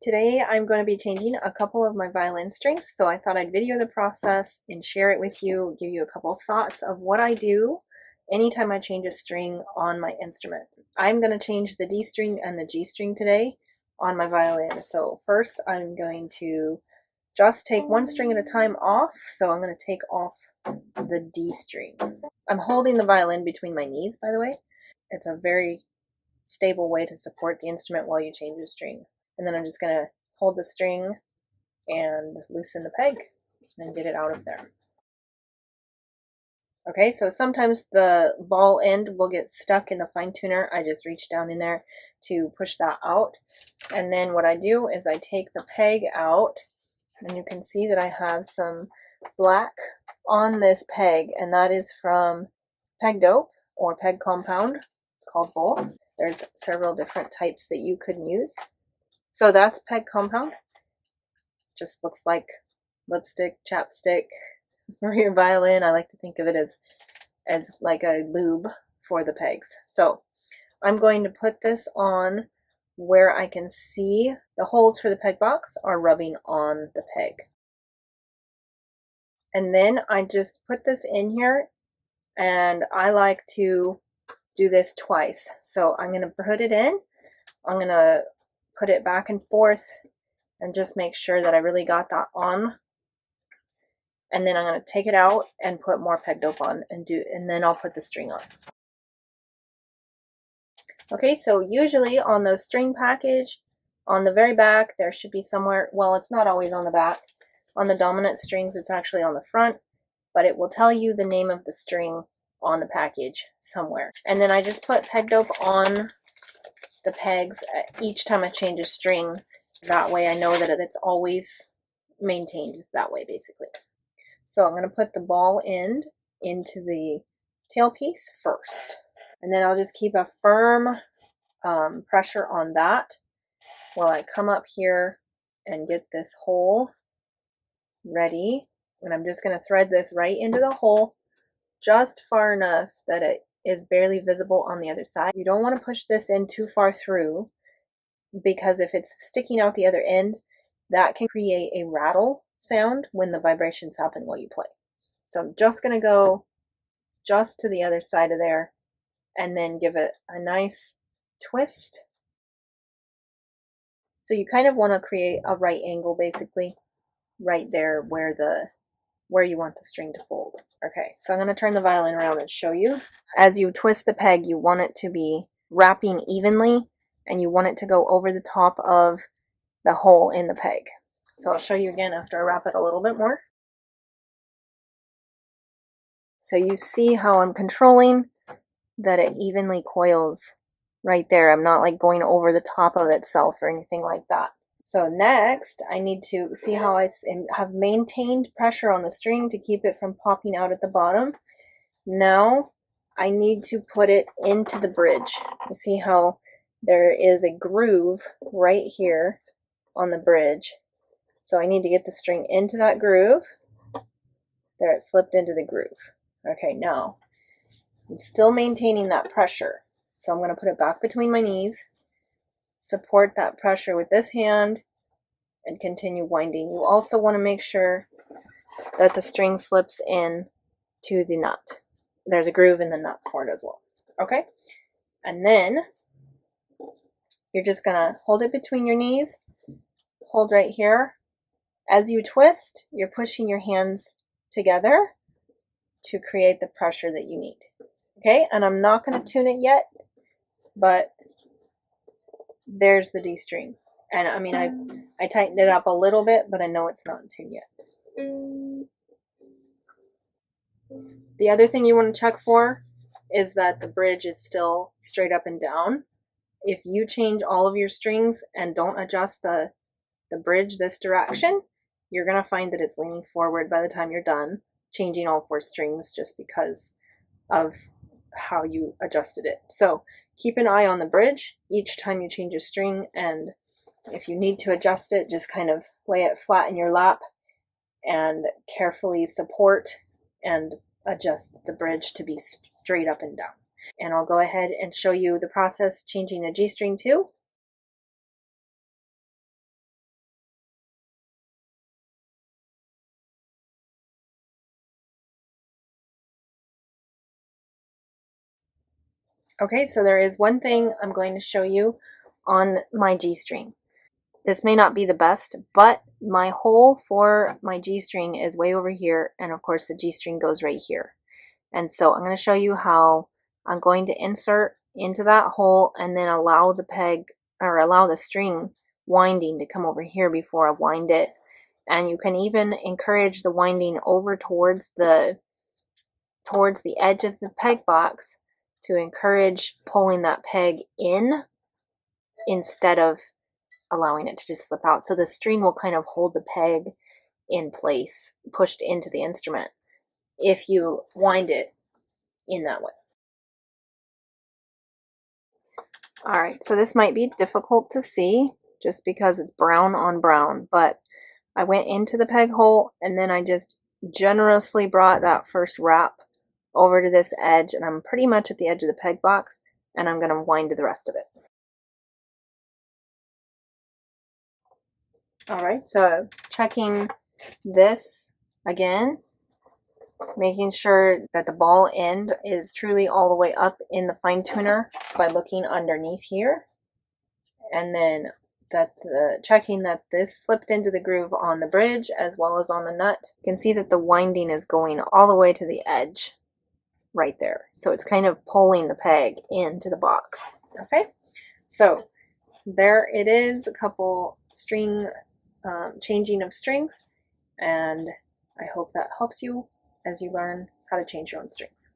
Today I'm going to be changing a couple of my violin strings, so I thought I'd video the process and share it with you, give you a couple thoughts of what I do anytime I change a string on my instrument. I'm going to change the D string and the G string today on my violin. So first I'm going to just take one string at a time off, so I'm going to take off the D string. I'm holding the violin between my knees, by the way. It's a very stable way to support the instrument while you change the string. And then I'm just going to hold the string and loosen the peg and get it out of there. Okay, so sometimes the ball end will get stuck in the fine tuner. I just reach down in there to push that out. And then what I do is I take the peg out, and you can see that I have some black on this peg, and that is from peg dope or peg compound. It's called both. There's several different types that you could use. So that's peg compound. Just looks like lipstick, chapstick for your violin. I like to think of it as like a lube for the pegs. So I'm going to put this on where I can see the holes for the peg box are rubbing on the peg. And then I just put this in here, and I like to do this twice. So I'm going to put it in. I'm going to put it back and forth and just make sure that I really got that on. And then I'm going to take it out and put more peg dope on and then I'll put the string on. Okay, so usually on the string package, on the very back, there should be somewhere, well, it's not always on the back. On the dominant strings, it's actually on the front, but it will tell you the name of the string on the package somewhere. And then I just put peg dope on the pegs each time I change a string. That way I know that it's always maintained that way, basically. So I'm going to put the ball end into the tailpiece first. And then I'll just keep a firm pressure on that while I come up here and get this hole ready. And I'm just going to thread this right into the hole just far enough that it is barely visible on the other side. You don't want to push this in too far through, because if it's sticking out the other end, that can create a rattle sound when the vibrations happen while you play. So I'm just going to go just to the other side of there and then give it a nice twist. So you kind of want to create a right angle, basically, right there where you want the string to fold. Okay, so I'm going to turn the violin around and show you. As you twist the peg, you want it to be wrapping evenly, and you want it to go over the top of the hole in the peg. So I'll show you again after I wrap it a little bit more. So you see how I'm controlling that it evenly coils right there. I'm not like going over the top of itself or anything like that. So next, I need to see how I have maintained pressure on the string to keep it from popping out at the bottom. Now I need to put it into the bridge. You see how there is a groove right here on the bridge. So I need to get the string into that groove. There, it slipped into the groove. Okay, now I'm still maintaining that pressure. So I'm going to put it back between my knees, support that pressure with this hand, and continue winding. You also want to make sure that the string slips in to the nut. There's a groove in the nut for it as well. Okay, and then you're just going to hold it between your knees, hold right here. As you twist, you're pushing your hands together to create the pressure that you need. Okay, and I'm not going to tune it yet, but there's the D string. And I mean, I tightened it up a little bit, but I know it's not in tune yet. The other thing you want to check for is that the bridge is still straight up and down. If you change all of your strings and don't adjust the bridge this direction, you're going to find that it's leaning forward by the time you're done changing all 4 strings, just because of how you adjusted it. So keep an eye on the bridge each time you change a string, and if you need to adjust it, just kind of lay it flat in your lap and carefully support and adjust the bridge to be straight up and down. And I'll go ahead and show you the process changing the G string too. Okay, so there is one thing I'm going to show you on my G string. This may not be the best, but my hole for my G string is way over here, and of course the G string goes right here. And so I'm going to show you how I'm going to insert into that hole and then allow the peg, or allow the string winding to come over here before I wind it. And you can even encourage the winding over towards the edge of the peg box to encourage pulling that peg in instead of allowing it to just slip out. So the string will kind of hold the peg in place, pushed into the instrument, if you wind it in that way. All right, so this might be difficult to see just because it's brown on brown, but I went into the peg hole and then I just generously brought that first wrap over to this edge, and I'm pretty much at the edge of the peg box, and I'm going to wind the rest of it. All right, so checking this again, making sure that the ball end is truly all the way up in the fine tuner by looking underneath here, and then checking that this slipped into the groove on the bridge as well as on the nut. You can see that the winding is going all the way to the edge right there, so it's kind of pulling the peg into the box. Okay, so there it is, a couple string changing of strings, and I hope that helps you as you learn how to change your own strings.